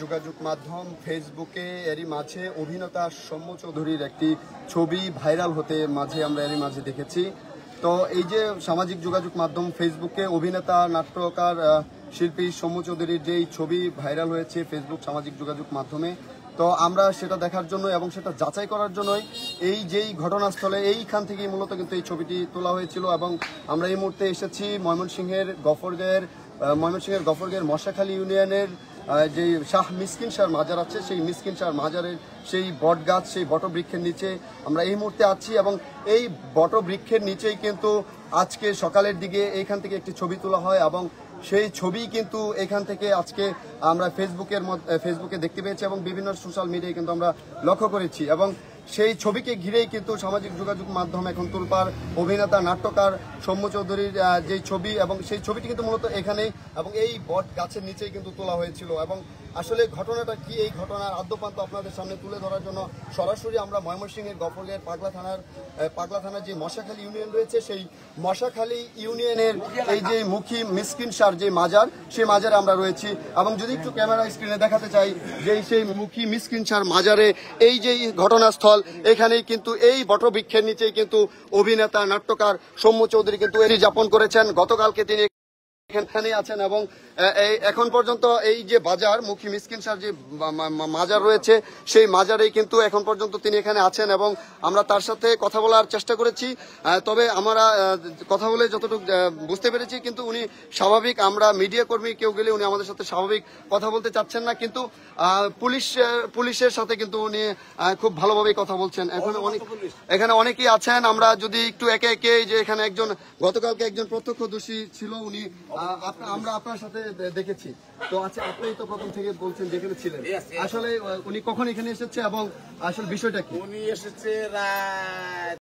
যোগাযোগ মাধ্যম ফেসবুকে এরই মাঝে অভিনেতা সৌম্য চৌধুরীর একটি ছবি ভাইরাল হতে আমরা এরই মাঝে দেখেছি। তো এই যে সামাজিক যোগাযোগ মাধ্যম ফেসবুকে অভিনেতা নাট্যকার শিল্পী সৌম্য চৌধুরীর যেই ছবি ভাইরাল হয়েছে ফেসবুক সামাজিক যোগাযোগ মাধ্যমে, তো আমরা সেটা দেখার জন্য এবং সেটা যাচাই করার জন্যই এই যেই ঘটনাস্থলে এইখান থেকেই মূলত কিন্তু এই ছবিটি তোলা হয়েছিল। এবং আমরা এই মুহূর্তে এসেছি ময়মনসিংহের গফরগাঁয়ের মশাখালী ইউনিয়নের যে শাহ মিসকিন শাহর মাজার আছে, সেই মিসকিন শাহর মাজারের সেই বট গাছ, সেই বটবৃক্ষের নিচে আমরা এই মুহূর্তে আছি। এবং এই বটবৃক্ষের নিচেই কিন্তু আজকে সকালের দিকে এইখান থেকে একটি ছবি তোলা হয় এবং সেই ছবি কিন্তু এখান থেকে আজকে আমরা ফেসবুকে দেখতে পেয়েছি এবং বিভিন্ন সোশ্যাল মিডিয়ায় কিন্তু আমরা লক্ষ্য করেছি। এবং সেই ছবিকে ঘিরেই কিন্তু সামাজিক যোগাযোগ মাধ্যম এখন তোলপাড়। অভিনেতা নাট্যকার সৌম্য চৌধুরীর যেই ছবি এবং সেই ছবিটি কিন্তু মূলত এখানেই এবং এই বট গাছের নিচেই কিন্তু তোলা হয়েছিল। এবং আসলে ঘটনাটা কি, এই ঘটনার আদ্যপান্ত আপনাদের সামনে তুলে ধরার জন্য সরাসরি আমরা ময়মনসিংহের গফরগাঁয়ের পাগলা থানার যে মশাখালী ইউনিয়ন রয়েছে, সেই মশাখালী ইউনিয়নের এই যে মুখী মিসকিন শাহর যে মাজার, সেই মাজারে আমরা রয়েছি। এবং যদি একটু ক্যামেরা স্ক্রিনে দেখাতে চাই যে সেই মুখী মিসকিন শাহর মাজারে এই যে ঘটনাস্থল, এখানেই কিন্তু এই বটবৃক্ষের নিচেই কিন্তু অভিনেতা নাট্যকার সৌম্য চৌধুরী কিন্তু এটি যাপন করেছেন। গতকালকে তিনি এখানে আছেন এবং এখন পর্যন্ত এই যে বাজার মুখী মিসকিন শাহর যে মাজার রয়েছে, সেই মাজারেই কিন্তু এখন পর্যন্ত তিনি এখানে আছেন এবং আমরা তার সাথে কথা বলার চেষ্টা করেছি। তবে আমরা কথা বলে যতটুকু বুঝতে পেরেছি কিন্তু উনি স্বাভাবিক, আমরা মিডিয়া কর্মী কেউ গেলে উনি আমাদের সাথে স্বাভাবিক কথা বলতে চাচ্ছেন না, কিন্তু পুলিশের সাথে কিন্তু উনি খুব ভালোভাবেই কথা বলছেন। এখানে অনেকেই আছেন, আমরা যদি একটু একে একে, যে এখানে গতকালকে একজন প্রত্যক্ষদর্শী ছিল, উনি আমরা আপনার সাথে দেখেছি। তো আচ্ছা, আপনি তো প্রথম থেকে বলছেন যেখানে ছিলেন, আসলে উনি কখন এখানে এসেছে এবং আসলে বিষয়টা কি? উনি এসেছে